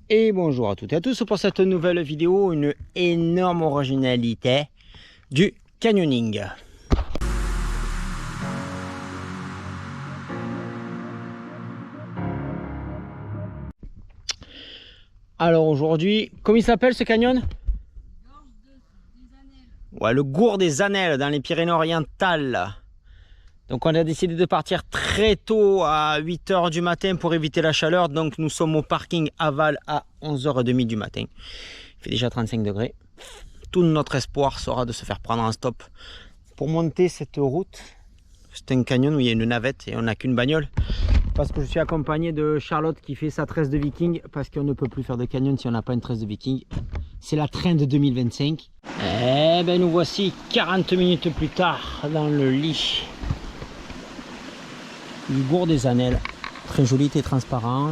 Et bonjour à toutes et à tous pour cette nouvelle vidéo, une énorme originalité du canyoning. Alors aujourd'hui, comment il s'appelle ce canyon? Ouais, le Gour des Annelles dans les Pyrénées-Orientales. Donc on a décidé de partir très tôt à 8 h du matin pour éviter la chaleur. Donc nous sommes au parking aval à 11 h 30 du matin. Il fait déjà 35 degrés. Tout notre espoir sera de se faire prendre un stop pour monter cette route. C'est un canyon où il y a une navette et on n'a qu'une bagnole. Parce que je suis accompagné de Charlotte qui fait sa tresse de viking. Parce qu'on ne peut plus faire de canyon si on n'a pas une tresse de viking. C'est la train de 2025. Et ben nous voici 40 minutes plus tard dans le lit du Gour des Annelles. Très joli et transparent.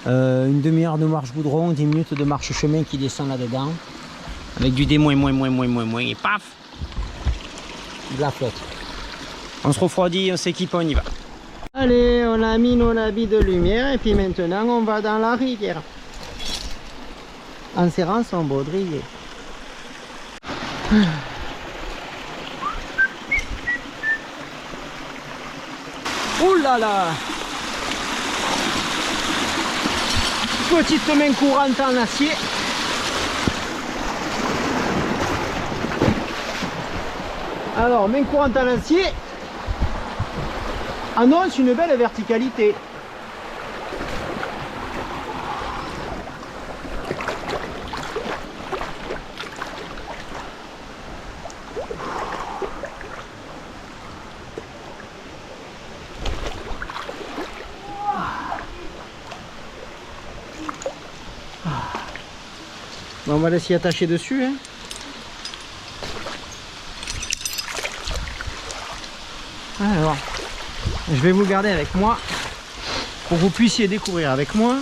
Une demi-heure de marche goudron, 10 minutes de marche chemin qui descend là-dedans. Avec du D-, et paf, de la flotte. On se refroidit, on s'équipe, on y va. Allez, on a mis nos habits de lumière et puis maintenant on va dans la rivière. En serrant son baudrier. Ouh là là! Petite main courante en acier. Alors, main courante en acier annonce une belle verticalité. Bon, on va laisser attacher dessus. Hein. Alors, je vais vous garder avec moi pour que vous puissiez découvrir avec moi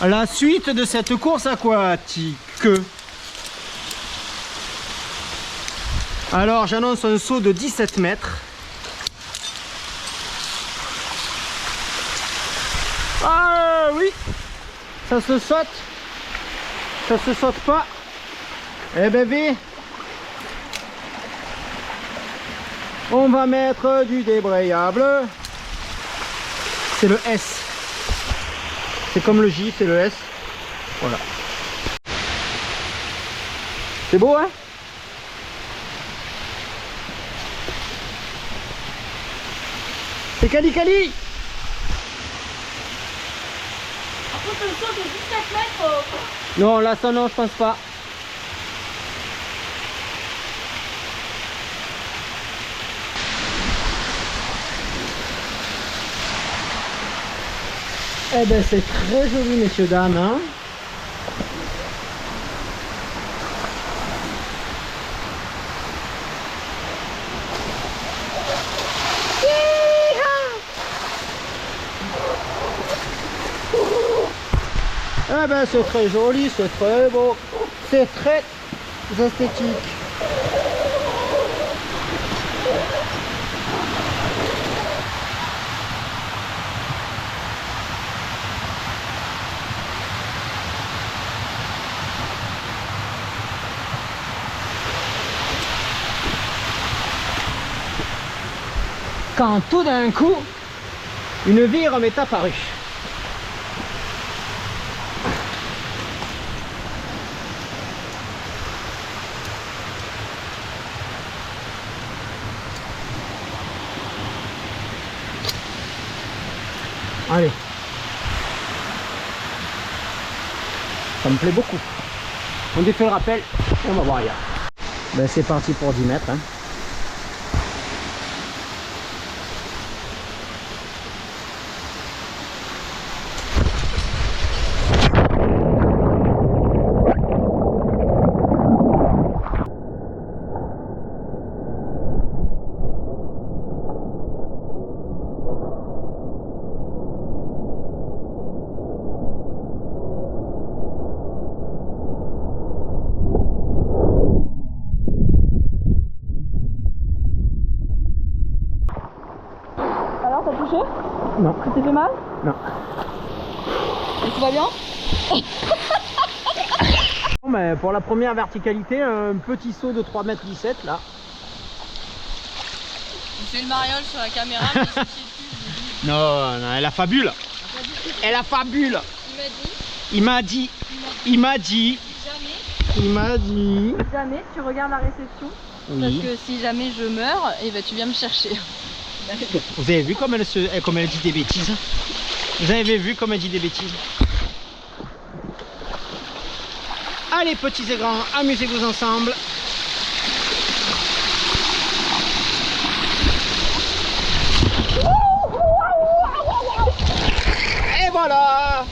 la suite de cette course aquatique. Alors, j'annonce un saut de 17 mètres. Ah oui, ça se saute. Ça se saute pas. Eh bébé, on va mettre du débrayable. C'est le S. C'est comme le J, c'est le S. Voilà. C'est beau, hein? C'est Cali Cali. Par contre, le saut de 17 mètres. Non, là, ça, non, je pense pas. Eh ben, c'est très joli, messieurs, dames. Hein, eh ben, c'est très joli, c'est très beau. C'est très esthétique. Quand tout d'un coup, une vire m'est apparue. Allez. Ça me plaît beaucoup. On défait le rappel et on va voir ailleurs. Ben, c'est parti pour 10 mètres. Hein. Alors, t'as touché? Non. Ça t'est fait mal? Non. Et tout va bien? Bon, mais pour la première verticalité, un petit saut de 3,17 m là. C'est le mariole sur la caméra, mais je sais plus. Non, non, elle a fabule. Elle a fabule. Il m'a dit jamais tu regardes la réception. Oui. Parce que si jamais je meurs, eh ben, tu viens me chercher. Vous avez vu comme elle dit des bêtises? Vous avez vu comme elle dit des bêtises? Allez petits et grands, amusez-vous ensemble. Et voilà.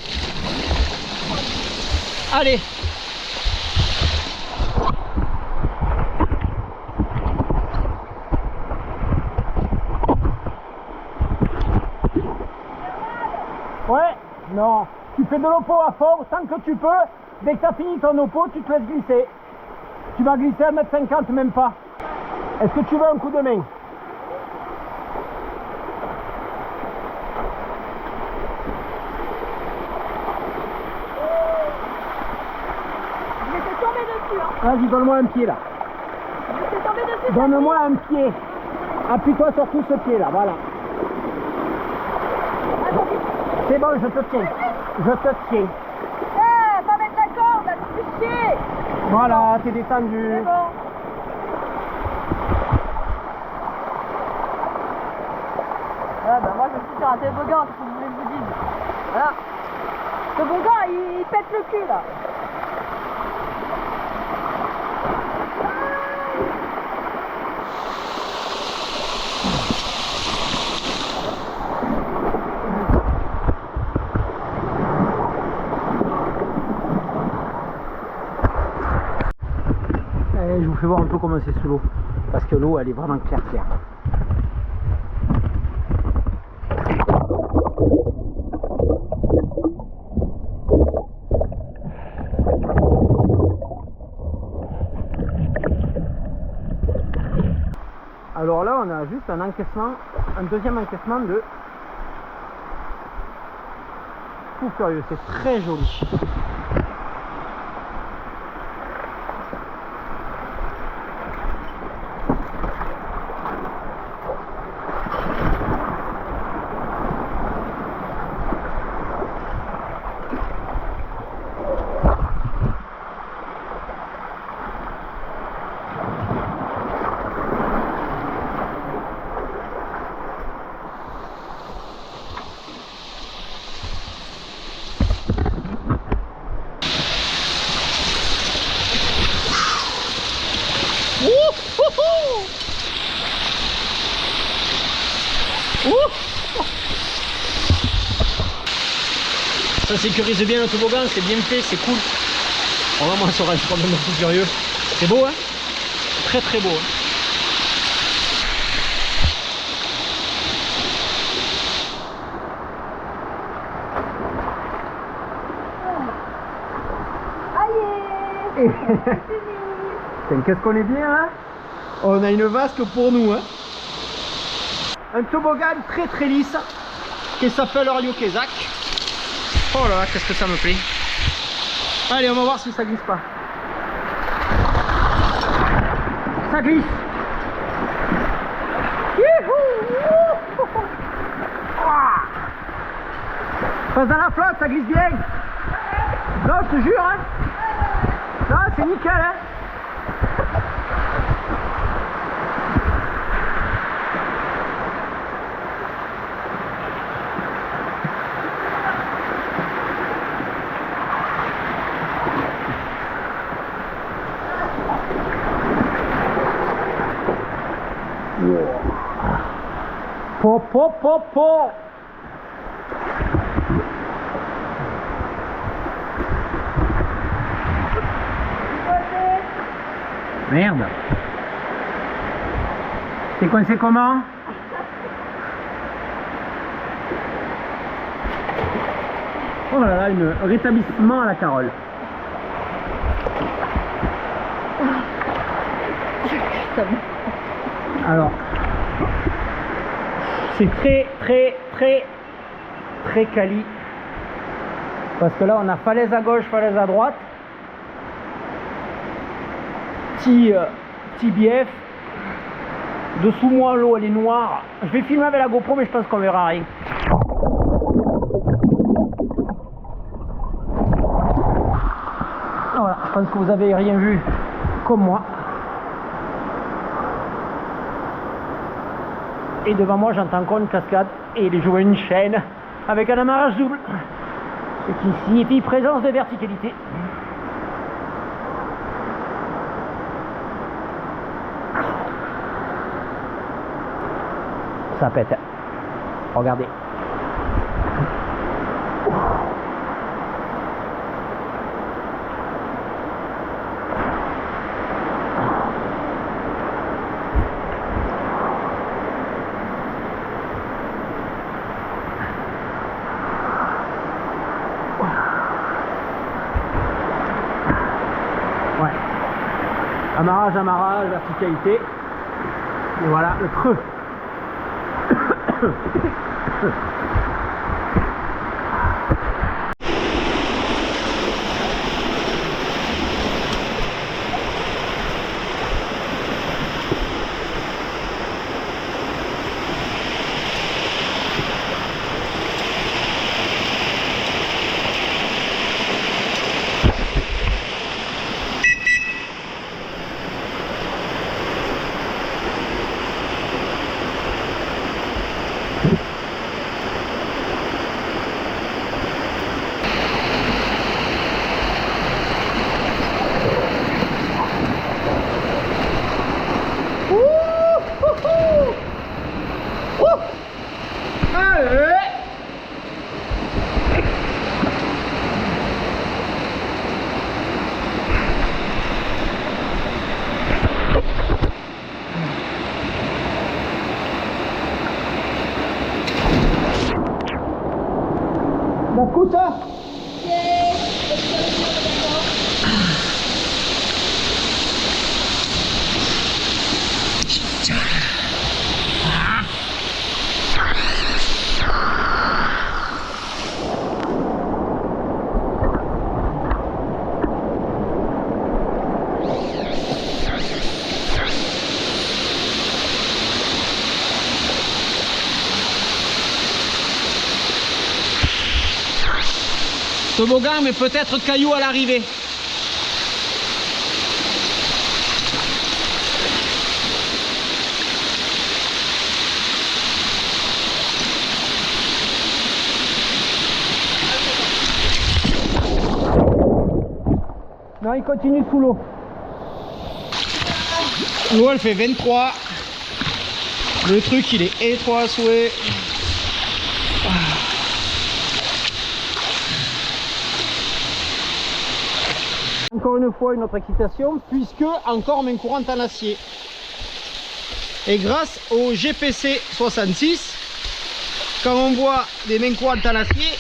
Allez. Ouais, non. Tu fais de l'oppo à fond tant que tu peux. Dès que tu as fini ton oppo, tu te laisses glisser. Tu vas glisser à 1,50 m même pas. Est-ce que tu veux un coup de main? Je vais te tomber dessus. Hein. Vas-y, donne-moi un pied là. Je vais te tomber dessus. Donne-moi un pied. Appuie-toi sur tout ce pied là, voilà. C'est bon, je te tiens. Je te tiens. Ah, pas mettre la corde, là, tu fais chier. Voilà, t'es descendu. C'est bon. Ah bah moi je suis sur un toboggan, qu'est-ce que vous voulez que je vous dise? Voilà. Le toboggan il pète le cul là. Je vous fais voir un peu comment c'est sous l'eau. Parce que l'eau elle est vraiment claire. Alors là on a juste un encaissement, un deuxième encaissement de fou furieux, c'est très joli. Ça sécurise bien le toboggan, c'est bien fait, c'est cool. On va moi sur un quand même un peu furieux. C'est beau hein? Très très beau hein? Qu'est-ce qu'on est bien hein? On a une vasque pour nous hein? Un toboggan très très lisse qui s'appelle Ryokezak. Oh là là, qu'est-ce que ça me plaît. Allez, on va voir si ça glisse pas. Ça glisse. Passe dans la flotte, ça glisse bien. Non, je te jure hein. Non, c'est nickel hein. Po po po po. Merde. T'es coincé comment? Oh là là, un rétablissement à la Carole. Alors, c'est très quali. Parce que là on a falaise à gauche, falaise à droite. Petit bief. Dessous moi l'eau elle est noire. Je vais filmer avec la GoPro mais je pense qu'on verra rien. Voilà, je pense que vous avez rien vu comme moi. Et devant moi j'entends encore une cascade et il est joué une chaîne avec un amarrage double. Ce qui signifie présence de verticalité. Ça pète. Regardez. Ouais. Amarrage, verticalité. Et voilà le creux. Écoute, toboggan, mais peut-être caillou à l'arrivée. Non, il continue sous l'eau. L'eau elle fait 23. Le truc il est étroit à souhait. Encore une fois une autre excitation puisque encore main courante en acier. Et grâce au GPC 66, quand on voit des mains courantes en acier,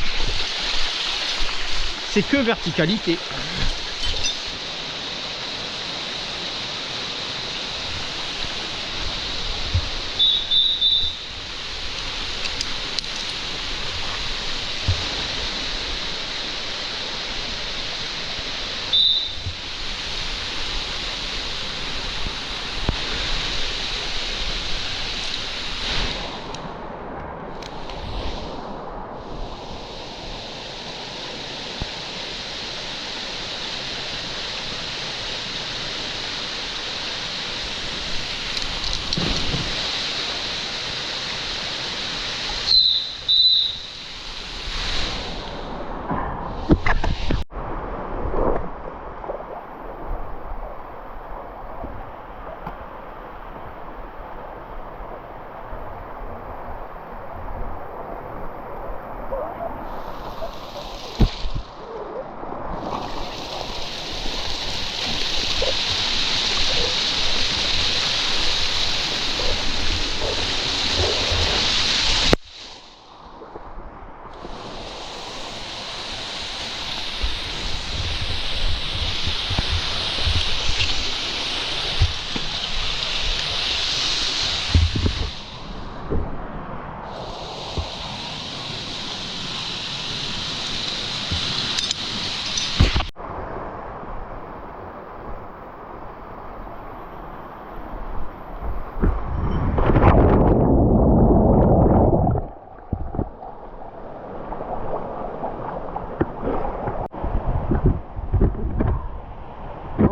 c'est que verticalité.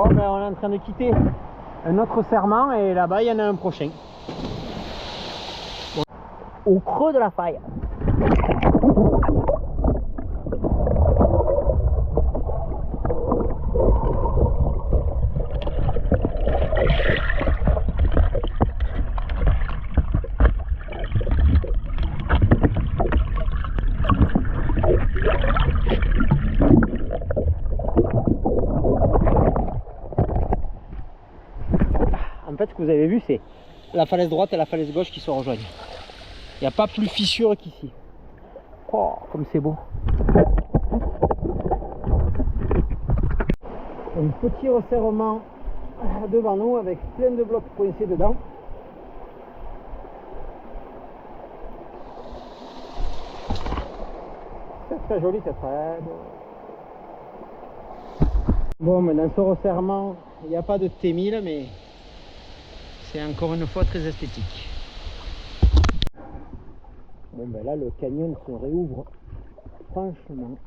Bon, ben, on est en train de quitter un autre serment et là-bas il y en a un prochain. Bon. Au creux de la faille. En fait, ce que vous avez vu, c'est la falaise droite et la falaise gauche qui se rejoignent. Il n'y a pas plus fissure qu'ici. Oh, comme c'est beau. Un petit resserrement devant nous avec plein de blocs coincés dedans. C'est très joli cette raide. Bon, mais dans ce resserrement, il n'y a pas de T1000, mais c'est encore une fois très esthétique. Bon, ben là, le canyon se réouvre franchement.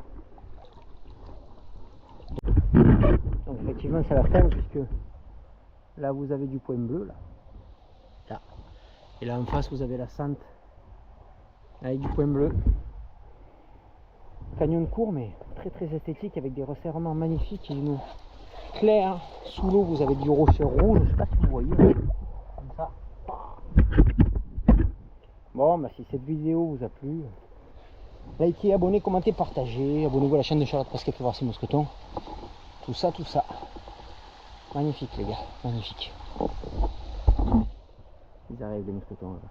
Donc effectivement, c'est la fin, puisque là, vous avez du point bleu, là. Là. Et là, en face, vous avez la Sante avec du point bleu. Canyon court, mais très très esthétique, avec des resserrements magnifiques et une eau claire. Sous l'eau, vous avez du rocher rouge, je sais pas si vous voyez, comme ça. Bon, bah, si cette vidéo vous a plu, likez, abonnez, commentez, partagez, abonnez-vous à la chaîne de Charlotte Pasquet pour voir ses mousquetons. Tout ça, tout ça. Magnifique les gars, magnifique. Ils arrivent les mousquetons là.